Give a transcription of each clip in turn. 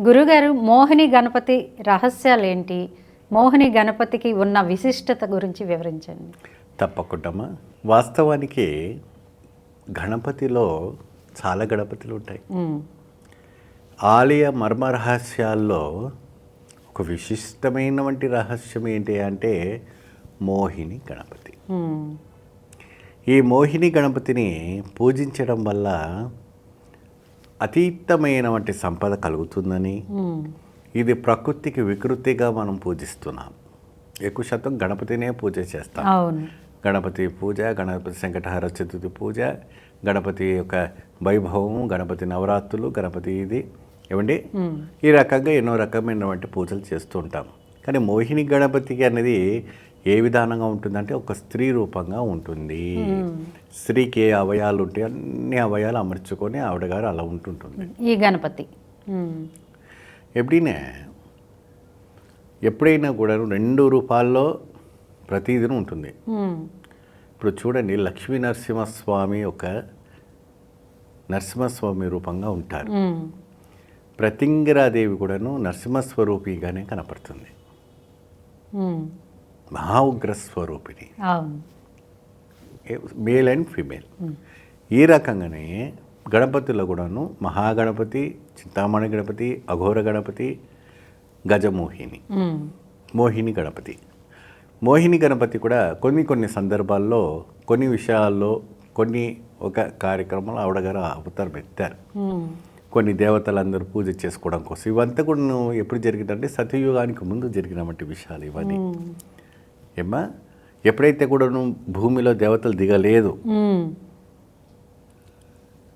గురుగారు, మోహిని గణపతి రహస్యాలేంటి? మోహిని గణపతికి ఉన్న విశిష్టత గురించి వివరించండి. తప్పకుండా. వాస్తవానికి గణపతిలో చాలా గణపతులు ఉంటాయి. ఆలయ మర్మ రహస్యాల్లో ఒక విశిష్టమైనటువంటి రహస్యం ఏంటి అంటే మోహిని గణపతి. ఈ మోహిని గణపతిని పూజించడం వల్ల అతీతమైనటువంటి సంపద కలుగుతుందని, ఇది ప్రకృతికి వికృతిగా మనం పూజిస్తున్నాం. ఎక్కువ శాతం గణపతినే పూజ చేస్తాం. గణపతి పూజ, గణపతి సంకటహర చతుర్థి పూజ, గణపతి యొక్క వైభవం, గణపతి నవరాత్రులు, గణపతి ఇది ఏమండి ఈ రకంగా ఎన్నో రకమైనటువంటి పూజలు చేస్తూ ఉంటాం. కానీ మోహిని గణపతికి అనేది ఏ విధానంగా ఉంటుందంటే ఒక స్త్రీ రూపంగా ఉంటుంది. స్త్రీకి ఏ అవయాలు ఉంటాయి అన్ని అవయాలు అమర్చుకొని ఆవిడ గారు అలా ఉంటుంటుంది ఈ గణపతి. ఎప్పుడైనా కూడా రెండు రూపాల్లో ప్రతిదినం ఉంటుంది. ఇప్పుడు చూడండి, లక్ష్మీ నరసింహస్వామి ఒక నరసింహస్వామి రూపంగా ఉంటారు. ప్రతింగిరాదేవి కూడాను నరసింహస్వరూపిగానే కనపడుతుంది. మహా ఉగ్రస్వరూపిణి, మేల్ అండ్ ఫీమేల్. ఈ రకంగానే గణపతిలో కూడాను మహాగణపతి, చింతామణి గణపతి, అఘోర గణపతి, గజమోహిని, మోహిని గణపతి. మోహిని గణపతి కూడా కొన్ని సందర్భాల్లో కొన్ని విషయాల్లో కొన్ని ఒక కార్యక్రమంలో ఆవిడగారు అవతారం ఎత్తారు. కొన్ని దేవతలందరూ పూజ చేసుకోవడం కోసం. ఇవంతా కూడా ఎప్పుడు జరిగిందంటే సతయుగానికి ముందు జరిగినటువంటి విషయాలు ఇవన్నీ. ఏమ్మా, ఎప్పుడైతే కూడా భూమిలో దేవతలు దిగలేదు,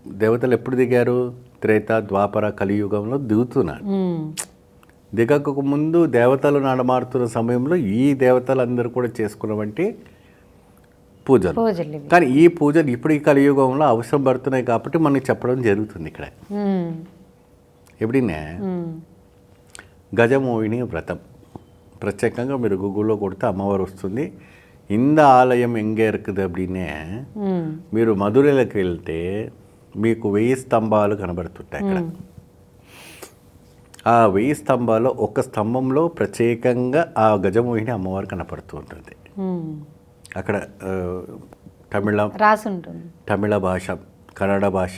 దేవతలు ఎప్పుడు దిగారు? త్రేత, ద్వాపర, కలియుగంలో దిగుతున్నారు. దిగక ముందు దేవతలు నడమాడుతున్న సమయంలో ఈ దేవతలందరూ కూడా చేసుకున్నవంటి పూజలు. కానీ ఈ పూజలు ఇప్పుడు ఈ కలియుగంలో అవసరం పడుతున్నాయి కాబట్టి మనకి చెప్పడం జరుగుతుంది ఇక్కడ. ఎప్పుడైనా గజమోహిని వ్రతం ప్రత్యేకంగా మీరు గూగుల్లో కొడితే అమ్మవారు వస్తుంది. ఇంద ఆలయం ఎంగే இருக்குது అప్పుడినే మీరు మధురైలోకి వెళ్తే మీకు 1000 స్తంభాలు కనబడుతుంటాయి అక్కడ. ఆ 1000 స్తంభాల్లో ఒక స్తంభంలో ప్రత్యేకంగా ఆ గజమోహిని అమ్మవారు కనపడుతూ ఉంటుంది. అక్కడ తమిళ భాష, కన్నడ భాష,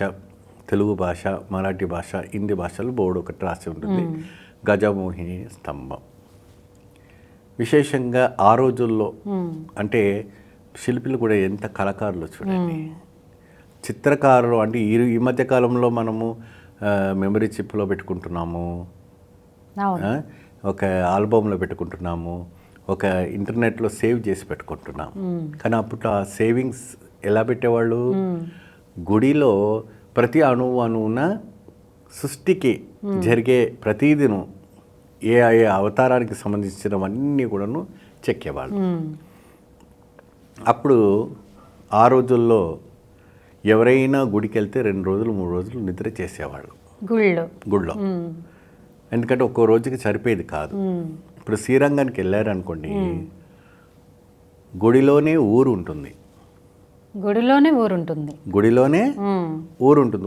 తెలుగు భాష, మరాఠీ భాష, హిందీ భాషలో బోర్డు ఒకటి రాసి ఉంటుంది, గజమోహిని స్తంభం. విశేషంగా ఆ రోజుల్లో అంటే శిల్పులు కూడా ఎంత కళాకారులు చూడండి, చిత్రకారులు. అంటే ఈ మధ్య కాలంలో మనము మెమరీ చిప్లో పెట్టుకుంటున్నాము, ఒక ఆల్బమ్లో పెట్టుకుంటున్నాము, ఒక ఇంటర్నెట్లో సేవ్ చేసి పెట్టుకుంటున్నాం. కానీ అప్పుడు ఆ సేవింగ్స్ ఎలా పెట్టేవాళ్ళు? గుడిలో ప్రతి అణువున సృష్టికి జరిగే ప్రతిదినం ఏ అవతారానికి సంబంధించినవన్నీ కూడాను చెక్కేవాళ్ళు. అప్పుడు ఆ రోజుల్లో ఎవరైనా గుడికి వెళ్తే 2 రోజులు 3 రోజులు నిద్ర చేసేవాళ్ళు గుళ్ళో. ఎందుకంటే ఒక్కో రోజుకి సరిపోయేది కాదు. ఇప్పుడు శ్రీరంగానికి వెళ్ళారనుకోండి, గుడిలోనే ఊరు ఉంటుంది.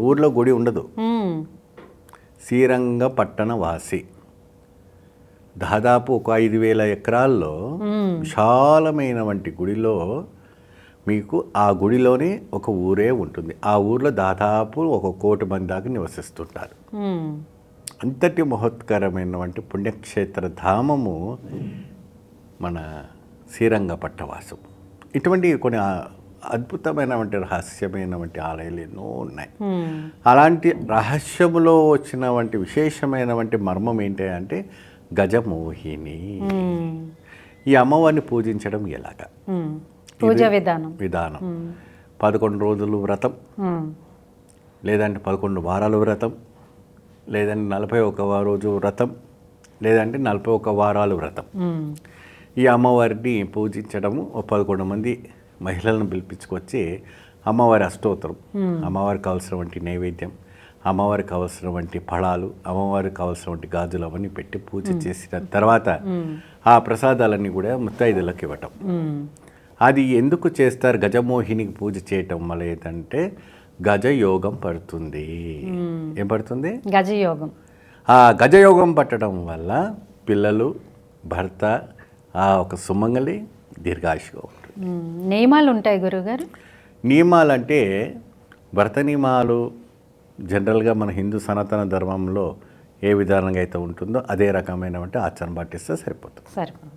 ఊర్లో గుడి ఉండదు. శ్రీరంగ పట్టణ వాసి దాదాపు ఒక 5000 ఎకరాల్లో విశాలమైన వంటి గుడిలో మీకు ఆ గుడిలోనే ఒక ఊరే ఉంటుంది. ఆ ఊర్లో దాదాపు 1 కోటి మంది దాకా నివసిస్తుంటారు. అంతటి మహోత్కరమైనటువంటి పుణ్యక్షేత్ర ధామము మన శ్రీరంగ పట్టవాసం. ఇటువంటి కొన్ని అద్భుతమైనటువంటి రహస్యమైనటువంటి ఆలయాలు ఎన్నో ఉన్నాయి. అలాంటి రహస్యములో వచ్చినటువంటి విశేషమైనటువంటి మర్మం ఏంటి అంటే గజమోహిని. ఈ అమ్మవారిని పూజించడం ఎలాగా? పూజ విధానం 11 రోజులు వ్రతం, లేదంటే 11 వారాలు వ్రతం, లేదంటే 41 రోజు వ్రతం, లేదంటే 41 వారాలు వ్రతం. ఈ అమ్మవారిని పూజించడము 11 మంది మహిళలను పిలిపించుకొచ్చి అమ్మవారి అష్టోత్తరం, అమ్మవారికి కావాల్సినటువంటి నైవేద్యం, అమ్మవారికి కావాల్సినటువంటి ఫలాలు, అమ్మవారికి కావాల్సినటువంటి గాజులు అవన్నీ పెట్టి పూజ చేసిన తర్వాత ఆ ప్రసాదాలన్నీ కూడా ముత్తైదులకు ఇవ్వటం. అది ఎందుకు చేస్తారు? గజమోహినికి పూజ చేయటం వల్ల ఏంటంటే గజయోగం పడుతుంది. ఏం పడుతుంది? గజయోగం. ఆ గజయోగం పట్టడం వల్ల పిల్లలు, భర్త, ఆ ఒక సుమంగలి దీర్ఘాయుషుగా ఉంటుంది. నియమాలు ఉంటాయి గురువుగారు? నియమాలంటే భర్త నియమాలు జనరల్గా మన హిందూ సనాతన ధర్మంలో ఏ విధానంగా అయితే ఉంటుందో అదే రకమైనటువంటి ఆచరణ పాటిస్తే సరిపోతుంది. సరిపోతుంది.